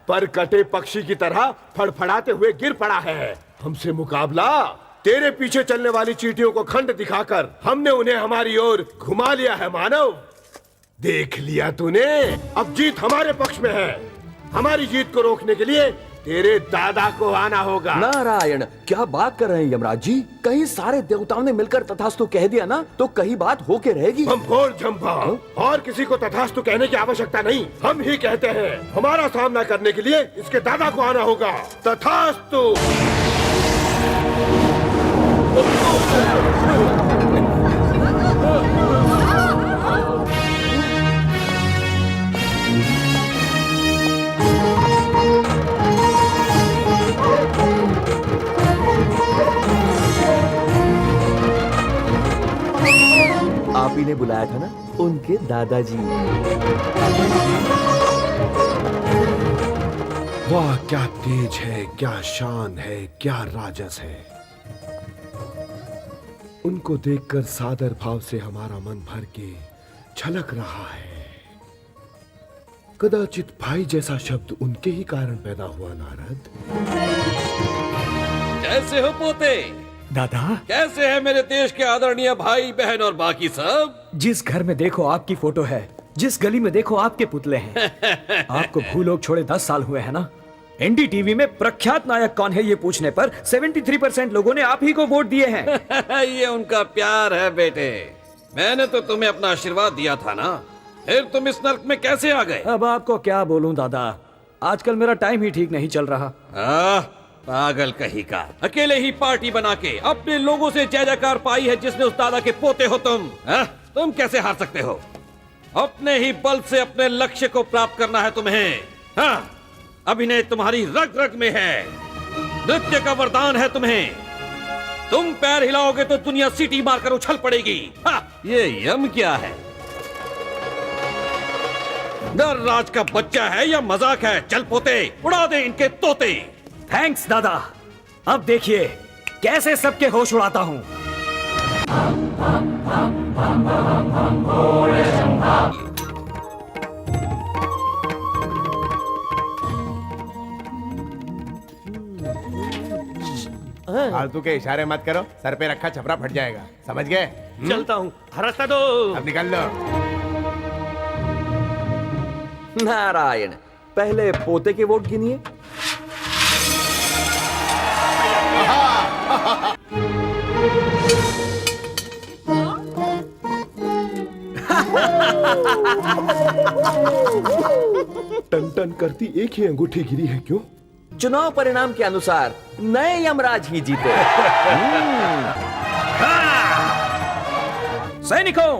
पर कटे पक्षी की तरह फड़फड़ाते हुए गिर पड़ा है। हमसे मुकाबला? तेरे पीछे चलने वाली चींटियों को खंड दिखाकर हमने उन्हें हमारी ओर घुमा लिया है मानव। देख लिया तूने, अब जीत हमारे पक्ष में है। हमारी जीत को रोकने के लिए तेरे दादा को आना होगा। नारायण, क्या बात कर रहे हैं यमराज जी? कहीं सारे देवताओं ने मिलकर तथास्तु कह दिया ना तो कहीं बात होके रहेगी। हम बोल झंपा, और किसी को तथास्तु कहने की आवश्यकता नहीं। हम ही कहते हैं हमारा सामना करने के लिए इसके दादा को आना होगा। तथास्तु। आप ही ने बुलाया था ना, उनके दादाजी। वाह, क्या तेज है, क्या शान है, क्या राजस है। उनको देखकर सादर भाव से हमारा मन भर के छलक रहा है। कदाचित भाई जैसा शब्द उनके ही कारण पैदा हुआ। नारद, कैसे हो पोते? दादा, कैसे है मेरे देश के आदरणीय भाई बहन और बाकी सब? जिस घर में देखो आपकी फोटो है, जिस गली में देखो आपके पुतले हैं। आपको भूलोक छोड़े 10 साल हुए हैं ना। एनडीटीवी में प्रख्यात नायक कौन है ये पूछने पर 73% लोगों ने आप ही को वोट दिए हैं। ये उनका प्यार है बेटे। मैंने तो तुम्हें अपना आशीर्वाद दिया था ना, फिर तुम इस नर्क में कैसे आ गए? अब आपको क्या बोलूं दादा, आजकल मेरा टाइम ही ठीक नहीं चल रहा। पागल कहीं का। अकेले ही पार्टी बना के अपने लोगों से जय जयकार पाई है जिसने उस दादा के पोते हो तुम। तुम कैसे हार सकते हो? अपने ही बल से अपने लक्ष्य को प्राप्त करना है तुम्हें। हाँ, अभिनय तुम्हारी रग रग में है, नृत्य का वरदान है तुम्हें। तुम पैर हिलाओगे तो दुनिया सीटी मारकर उछल पड़ेगी। हाँ, ये यम क्या है? नर राज का बच्चा है या मजाक है? चल पोते, उड़ा दे इनके तोते। थैंक्स दादा। अब देखिए कैसे सबके होश उड़ाता हूँ। फालतू के इशारे मत करो, सर पे रखा छपरा फट जाएगा, समझ गए? चलता हूँ, रास्ता दो। अब निकल लो। नारायण, पहले पोते के वोट गिनिए। टन टन करती एक ही अंगूठी गिरी है, क्यों? चुनाव परिणाम के अनुसार नए यमराज ही जीते। सैनिकों,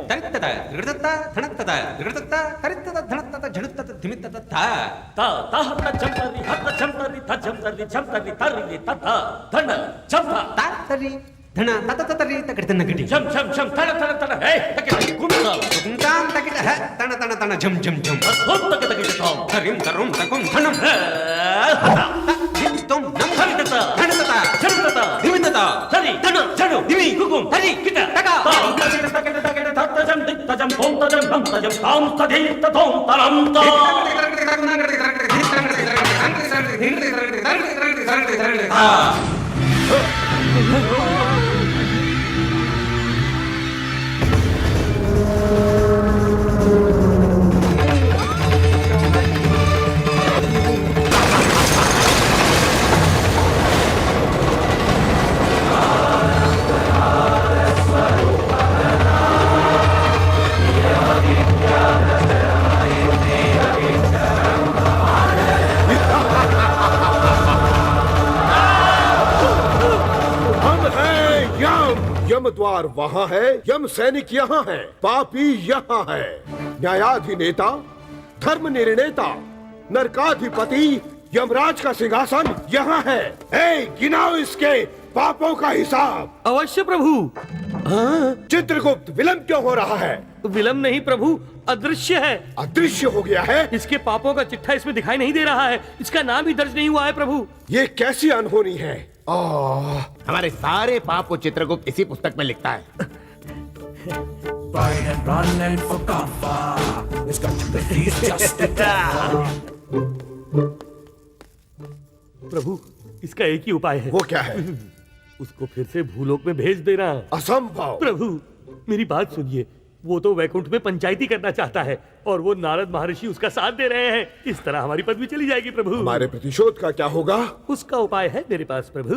यम द्वार वहाँ है, यम सैनिक यहाँ है, पापी यहाँ है। न्यायाधिनेता, धर्म निर्णेता, नरकाधिपति, यमराज का सिंहासन यहाँ है। गिनाओ इसके पापों का हिसाब। अवश्य प्रभु। चित्रगुप्त, विलंब क्यों हो रहा है? विलंब नहीं प्रभु, अदृश्य है। अदृश्य हो गया है? इसके पापों का चिट्ठा इसमें दिखाई नहीं दे रहा है, इसका नाम भी दर्ज नहीं हुआ है प्रभु। ये कैसी अनहोनी है? हमारे सारे पाप को चित्रगुप्त इसी पुस्तक में लिखता है। pride and run and for cover. This country is just a प्रभु, इसका एक ही उपाय है। वो क्या है? उसको फिर से भूलोक में भेज देना। असंभव। प्रभु, मेरी बात सुनिए। वो तो वैकुंठ में पंचायती करना चाहता है और वो नारद महर्षि उसका साथ दे रहे हैं। इस तरह हमारी पदवी चली जाएगी प्रभु। हमारे प्रतिशोध का क्या होगा? उसका उपाय है मेरे पास प्रभु।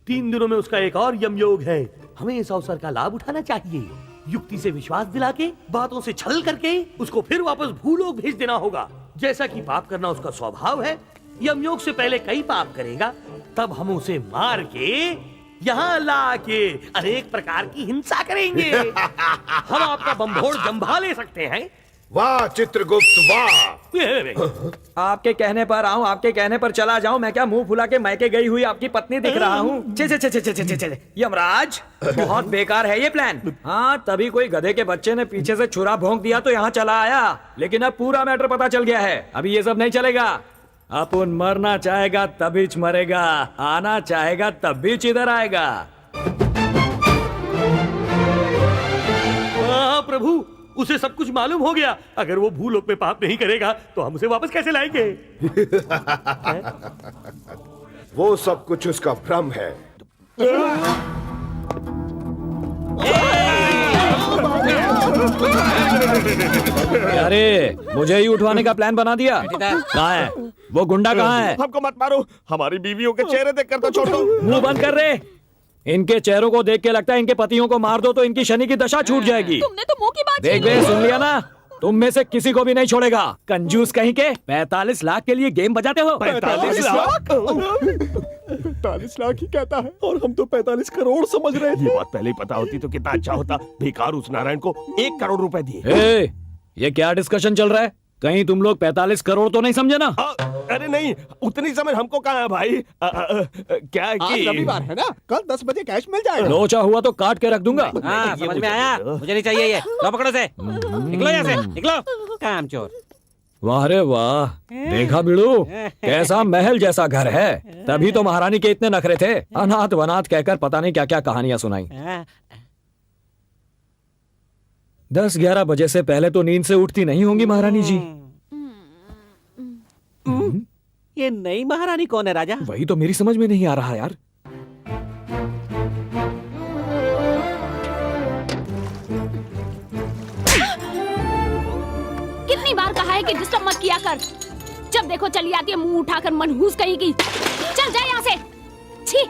3 दिनों में उसका एक और यमयोग है। हमें इस अवसर का लाभ उठाना चाहिए। युक्ति से विश्वास दिला के, बातों से छल करके उसको फिर वापस भूलोक भेज देना होगा। जैसा कि पाप करना उसका स्वभाव है, यमयोग से पहले कई पाप करेगा, तब हम उसे मार के यहाँ ला के अनेक प्रकार की हिंसा करेंगे। हम आपका बम्भोड़ जंभा ले सकते हैं। वाह चित्रगुप्त वाह। आपके कहने पर आऊं, आपके कहने पर चला जाऊं। मैं क्या मुंह फुला के मैके गई हुई आपकी पत्नी दिख रहा हूं? छे छे छे छे छे छे छे। यमराज, बहुत बेकार है ये प्लान। हाँ, तभी कोई गधे के बच्चे ने पीछे से छुरा भोंक दिया तो यहाँ चला आया, लेकिन अब पूरा मैटर पता चल गया है। अभी ये सब नहीं चलेगा। अपन मरना चाहेगा तभी मरेगा, आना चाहेगा तब भी इधर आएगा। प्रभु, उसे सब कुछ मालूम हो गया। अगर वो भूलोक में पाप नहीं करेगा तो हम उसे वापस कैसे लाएंगे? वो सब कुछ उसका भ्रम है। अरे, मुझे ही उठवाने का प्लान बना दिया। कहाँ है वो गुंडा? कहाँ है? हमको मत मारो, हमारी बीवियों के चेहरे देख कर तो छोड़ो। मुंह बंद कर रहे। इनके चेहरों को देख के लगता है इनके पतियों को मार दो तो इनकी शनि की दशा छूट जाएगी। तुमने तो मुंह की बात देख बे, सुन लिया ना? तुम में से किसी को भी नहीं छोड़ेगा। कंजूस कहीं के। 45 लाख के लिए गेम बजाते हो? 45 लाख? 45 लाख ही कहता है और हम तो 45 करोड़ समझ रहे थे। ये बात पहले ही पता होती तो कितना अच्छा होता। बेकार उस नारायण को 1 करोड़ रुपए दिए। ये क्या डिस्कशन चल रहा है? कहीं तुम लोग 45 करोड़ तो नहीं समझे ना? अरे नहीं, उतनी समझ हमको कहाँ है भाई। क्या है कि रविवार है ना, कल 10 बजे कैश मिल जाएगा। लोचा हुआ तो काट के रख दूंगा। हाँ, समझ में आया। मुझे नहीं चाहिए ये। लो पकड़ो से। निकलो यहाँ से, निकलो। कामचोर। वाह रे वाह, देखा बिड़ू, कैसा महल जैसा घर है। तभी तो महारानी के इतने नखरे थे। अनाथ वनाथ कहकर पता नहीं क्या क्या कहानियां सुनाई। 10-11 बजे से पहले तो नींद से उठती नहीं होंगी महारानी जी। ये नई महारानी कौन है राजा? वही तो मेरी समझ में नहीं आ रहा यार। कितनी बार कहा है कि डिस्टर्ब मत किया कर। जब देखो चली आती है मुंह उठाकर मनहूस कहीं की। चल जा यहाँ से। छी।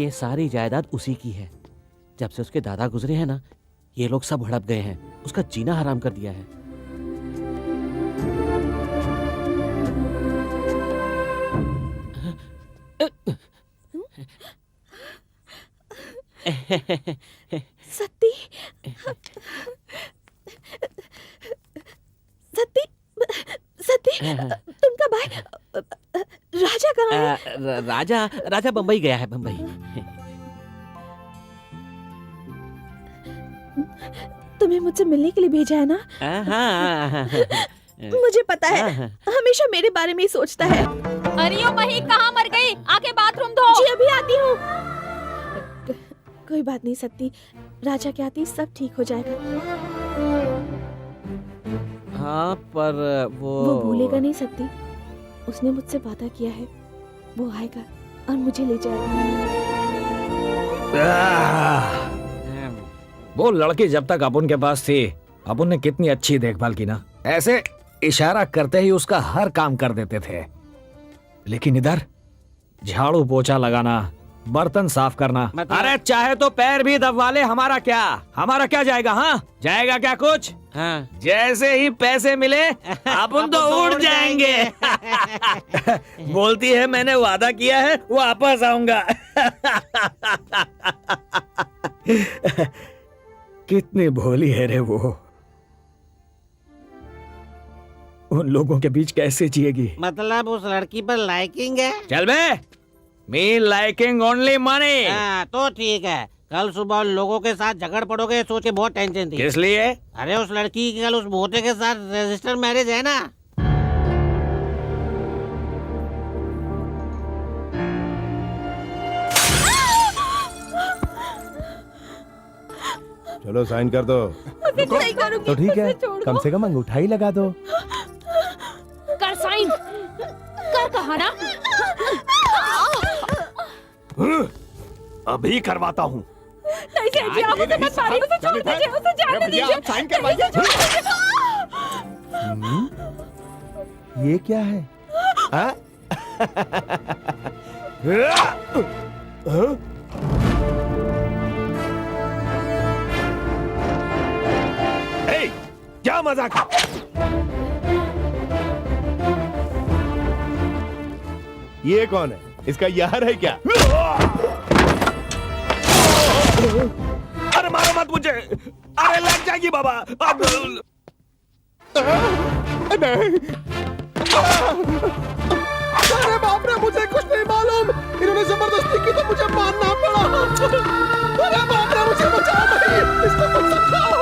ये सारी जायदाद उसी की है। जब से उसके दादा गुजरे हैं ना, ये लोग सब हड़प गए हैं। उसका जीना हराम कर दिया है। सती, सती, सती, तुमका भाई राजा कहाँ है? राजा राजा बंबई गया है। बंबई। तुम्हें मुझसे मिलने के लिए भेजा है ना? हाँ। मुझे पता है, हमेशा मेरे बारे में ही सोचता है। अरे ओ बही, कहाँ मर गई? आके बाथरूम धो। जी अभी आती हूँ। कोई बात नहीं सत्ती, राजा के आती सब ठीक हो जाएगा। हाँ, पर वो भूलेगा नहीं सत्ती। उसने मुझसे वादा किया है, वो आएगा और मुझे ले जाएगा। वो लड़की जब तक अपुन के पास थी, अपुन ने कितनी अच्छी देखभाल की ना। ऐसे इशारा करते ही उसका हर काम कर देते थे। लेकिन इधर झाड़ू पोछा लगाना, बर्तन साफ करना, अरे चाहे तो पैर भी दबवा ले, हमारा क्या जाएगा? हाँ, जाएगा क्या कुछ? हाँ। जैसे ही पैसे मिले अपन तो उड़ जाएंगे। बोलती है मैंने वादा किया है वापस आऊंगा। कितनी भोली है रे वो। उन लोगों के बीच कैसे जिएगी? मतलब उस लड़की पर लाइकिंग है? चल बे, मी लाइकिंग ओनली मनी। तो ठीक है। कल सुबह लोगों के साथ झगड़ पड़ोगे सोच के बहुत टेंशन थी। किस लिए? अरे उस लड़की की कल उस भोटे के साथ रजिस्टर मैरिज है ना। चलो साइन कर दो। नहीं करूंगी, तो ठीक है, उसे छोड़ दो। कम से कम अंगूठा ही लगा दो। कर साइन, कर कहा ना। अभी करवाता हूँ। नहीं सेठ जी, आप उसे मत मारिए, उसे छोड़ दीजिए, उसे जाने दीजिए। आप साइन करवाइए। ये क्या है? हाँ? हाँ? ए, क्या मजाक है? ये कौन है? इसका यार है क्या? अरे मारो मत मुझे! अरे लग जाएगी बाबा! अब नहीं। अरे बाप रे, मुझे कुछ नहीं मालूम। इन्होंने जबरदस्ती की तो मुझे मारना पड़ा। अरे बाप रे, मुझे बचाओ भाई, इसको कुछ समझाओ।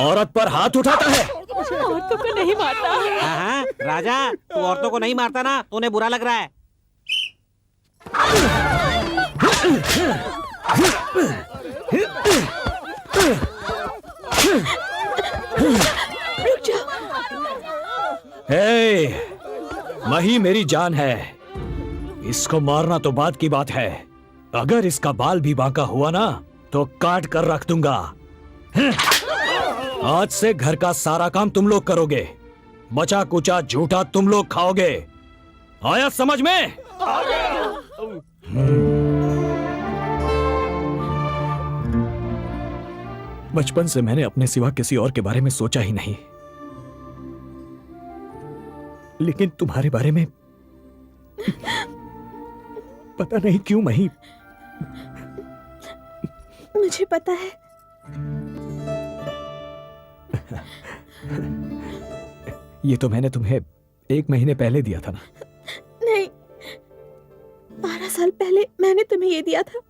औरत पर हाथ उठाता है। औरतों को नहीं मारता। हाँ, राजा, तू औरतों को नहीं मारता ना, तो उन्हें बुरा लग रहा है। रुक जाओ। मही मेरी जान है, इसको मारना तो बात की बात है। अगर इसका बाल भी बांका हुआ ना तो काट कर रख दूंगा। आज से घर का सारा काम तुम लोग करोगे, बचा कुचा झूठा तुम लोग खाओगे। आया समझ में? बचपन से मैंने अपने सिवा किसी और के बारे में सोचा ही नहीं, लेकिन तुम्हारे बारे में पता नहीं क्यों मही। मुझे पता है। ये तो मैंने तुम्हें 1 महीने पहले दिया था ना? नहीं, 12 साल पहले मैंने तुम्हें ये दिया था।